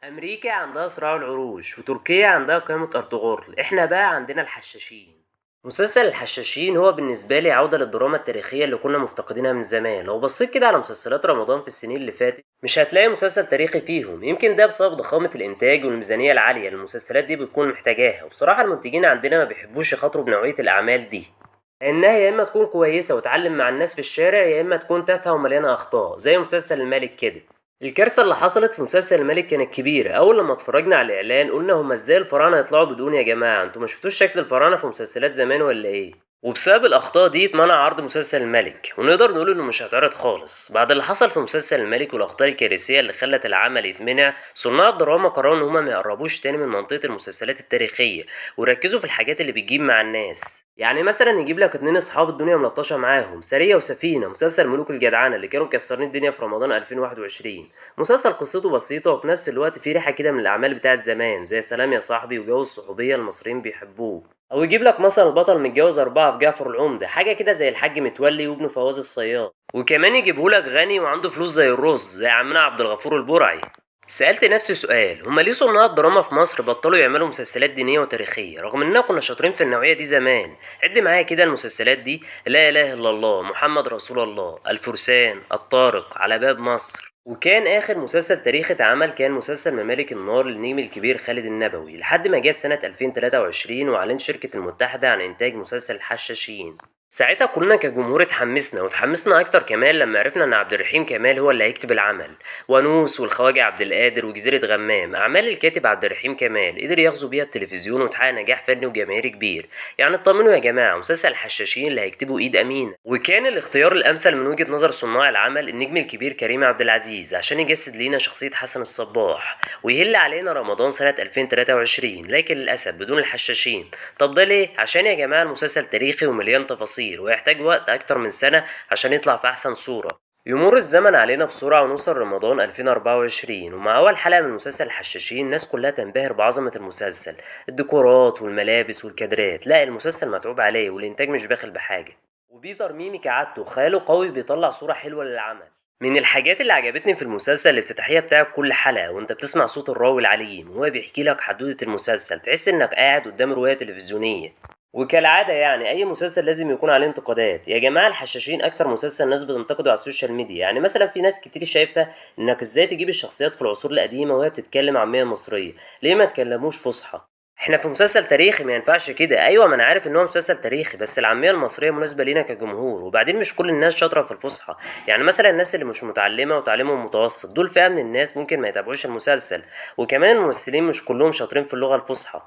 امريكا عندها صراع العروش وتركيا عندها قائمة ارطغرل، احنا بقى عندنا الحشاشين. مسلسل الحشاشين هو بالنسبة لي عودة للدراما التاريخية اللي كنا مفتقدينها من زمان. لو بصيت كده على مسلسلات رمضان في السنين اللي فاتت مش هتلاقي مسلسل تاريخي فيهم، يمكن ده بسبب ضخامة الانتاج والميزانية العالية اللي المسلسلات دي بتكون محتاجاها. وبصراحة المنتجين عندنا ما بيحبوش يخاطروا بنوعية الاعمال دي، لانها يا اما تكون كويسة وتعلم مع الناس في الشارع، يا اما تكون تافهة ومليانة اخطاء زي مسلسل الملك كده. الكارثة اللي حصلت في مسلسل الملك كانت كبيرة. أول لما اتفرجنا على الإعلان قلنا هما ازاي الفراعنة يطلعوا بدون؟ يا جماعة انتوا ما شفتوش شكل الفراعنة في مسلسلات زمان ولا ايه؟ وبسبب الأخطاء دي اتمنع عرض مسلسل الملك، ونقدر نقول إنه مش هيتعرض خالص. بعد اللي حصل في مسلسل الملك والأخطاء الكارثية اللي خلت العمل يتمنع، صناع الدراما قرروا إن هما ما يقربوش تاني من منطقة المسلسلات التاريخية ويركزوا في الحاجات اللي بتجيب مع الناس. يعني مثلا يجيب لك اتنين اصحاب الدنيا ملطشه معاهم، سريه وسفينه، مسلسل ملوك الجدعنه اللي كانوا مكسرين الدنيا في رمضان 2021. مسلسل قصته بسيطه وفي نفس الوقت فيه ريحه كده من الاعمال بتاعت زمان زي سلام يا صاحبي وجو الصحوبيه المصريين بيحبوه. او يجيب لك مثلا البطل متجوز اربعه في جعفر العمده، حاجه كده زي الحاج متولي وابنه فواز الصياد. وكمان يجيبهولك غني وعنده فلوس زي الرز زي عمنا عبد الغفور البرعي. سألت نفسي سؤال، هما ليه صناع الدراما في مصر بطلوا يعملوا مسلسلات دينية وتاريخية رغم اننا كنا شاطرين في النوعية دي زمان؟ عد معايا كده المسلسلات دي: لا اله الا الله، محمد رسول الله، الفرسان، الطارق، على باب مصر. وكان اخر مسلسل تاريخي اتعمل كان مسلسل ممالك النار للنجم الكبير خالد النبوي، لحد ما جت سنة 2023 واعلنت شركة المتحدة عن انتاج مسلسل الحشاشين. ساعتها كلنا كجمهور اتحمسنا، واتحمسنا اكتر كمان لما عرفنا ان عبد الرحيم كمال هو اللي هيكتب العمل. ونوس والخواجة عبد القادر وجزيرة غمام، أعمال الكاتب عبد الرحيم كمال قدر يغزو بيها التلفزيون وتحقق نجاح فني وجماهيري كبير. يعني اطمنوا يا جماعة، مسلسل الحشاشين اللي هيكتبه إيد أمينة، وكان الاختيار الأمثل من وجهة نظر صناع العمل النجم الكبير كريم عبد العزيز عشان يجسد لينا شخصية حسن الصباح ويهل علينا رمضان سنة 2023. لكن للأسف بدون الحشاشين. طب ده ليه؟ عشان يا جماعة المسلسل تاريخي ومليان تفاصيل ويحتاج وقت أكتر من سنة عشان يطلع في أحسن صورة. يمر الزمن علينا بسرعة ونوصل رمضان 2024، ومع أول حلقة من مسلسل الحشاشين الناس كلها تنبهر بعظمة المسلسل، الديكورات والملابس والكادرات. لا المسلسل متعوب عليه والإنتاج مش باخل بحاجة. وبيتر ميمي كعادته خياله قوي بيطلع صورة حلوة للعمل. من الحاجات اللي عجبتني في المسلسل الافتتاحية بتاعت كل حلقة وانت بتسمع صوت الراوي العليم وهو بيحكي لك حدوتة المسلسل، تحس انك قاعد قدام رواية تلفزيونية. وكالعادة يعني أي مسلسل لازم يكون عليه انتقادات. يا جماعة الحشاشين أكتر مسلسل ناس بتنتقده على السوشيال ميديا. يعني مثلا في ناس كتير شايفة إنك إزاي تجيب الشخصيات في العصور القديمة وهي بتتكلم عامية مصرية، ليه ما تكلموش فصحى؟ احنا في مسلسل تاريخي ما ينفعش كده. ايوه ما انا عارف ان هو مسلسل تاريخي، بس العاميه المصريه مناسبه لينا كجمهور. وبعدين مش كل الناس شاطره في الفصحى. يعني مثلا الناس اللي مش متعلمه وتعليمهم متوسط دول فئه من الناس ممكن ما يتابعوش المسلسل. وكمان الممثلين مش كلهم شاطرين في اللغه الفصحى.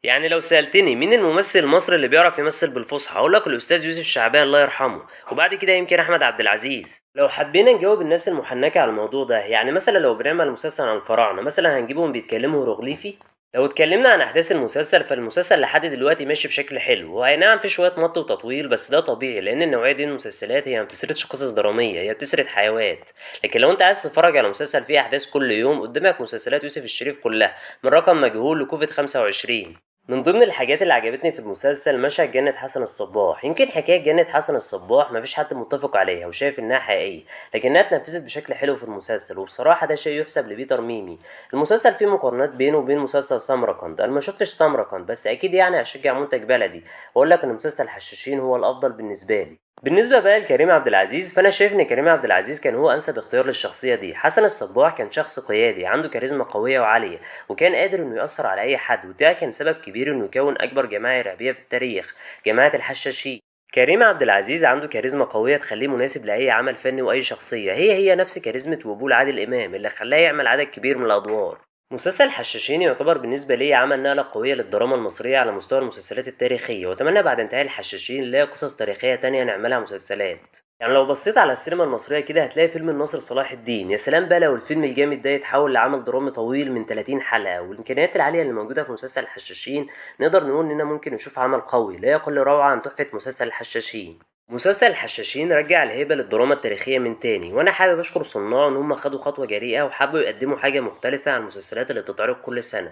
يعني لو سألتني مين الممثل المصري اللي بيعرف يمثل بالفصحى هقول لك الأستاذ يوسف شعبان الله يرحمه، وبعد كده يمكن أحمد عبد العزيز. لو حبينا نجاوب الناس المحنكة على الموضوع ده، يعني مثلا لو بنعمل مسلسل عن الفراعنة مثلا هنجيبهم بيتكلموا هيروغليفي؟ لو اتكلمنا عن أحداث المسلسل فالمسلسل لحد دلوقتي ماشي بشكل حلو، وأي نعم في شوية مط وتطويل بس ده طبيعي لأن النوعية دي من المسلسلات هي ما بتسردش قصص درامية، هي بتسرد حيوات. لكن لو أنت عايز تتفرج على مسلسل فيه أحداث كل يوم قدامك مسلسلات يوسف الشريف كلها، من رقم مجهول لكوفيد 25. من ضمن الحاجات اللي عجبتني في المسلسل مشهد جنة حسن الصباح. يمكن حكاية جنة حسن الصباح مفيش حد متفق عليها وشايف انها حقيقية، لكنها اتنفذت بشكل حلو في المسلسل، وبصراحة ده شيء يحسب لبيتر ميمي. المسلسل فيه مقارنات بينه وبين مسلسل سمرقند. انا ما شفتش سمرقند بس اكيد يعني هشجع منتج بلدي واقول لك ان مسلسل حشاشين هو الافضل بالنسبة لي. بالنسبة بقى لكريم عبد العزيز فأنا شايف إن كريم عبد العزيز كان هو أنسب اختيار للشخصية دي. حسن الصباح كان شخص قيادي عنده كاريزما قوية وعالية، وكان قادر إنه يأثر على أي حد، وده كان سبب كبير إنه يكون أكبر جماعة إرهابية في التاريخ، جماعة الحشاشين. كريم عبد العزيز عنده كاريزما قوية تخليه مناسب لأي عمل فني وأي شخصية، هي نفس كاريزما وقبول عادل إمام اللي خلاه يعمل عدد كبير من الأدوار. مسلسل الحشاشين يعتبر بالنسبة لي عمل نقلة قوية للدراما المصرية على مستوى المسلسلات التاريخية، وأتمنى بعد انتهاء الحشاشين نلاقي قصص تاريخية تانية نعملها مسلسلات. يعني لو بصيت على السينما المصرية كده هتلاقي فيلم الناصر صلاح الدين. يا سلام بقى لو الفيلم الجامد ده يتحول لعمل درامي طويل من 30 حلقة، والإمكانيات العالية اللي موجودة في مسلسل الحشاشين نقدر نقول إننا ممكن نشوف عمل قوي لا يقل روعة عن تحفة مسلسل الحشاشين. مسلسل الحشاشين رجع الهيبة للدراما التاريخية من تاني، وانا حابب اشكر صناعه ان هم خدوا خطوة جريئة وحبوا يقدموا حاجة مختلفة عن المسلسلات اللي بتتعرض كل سنة.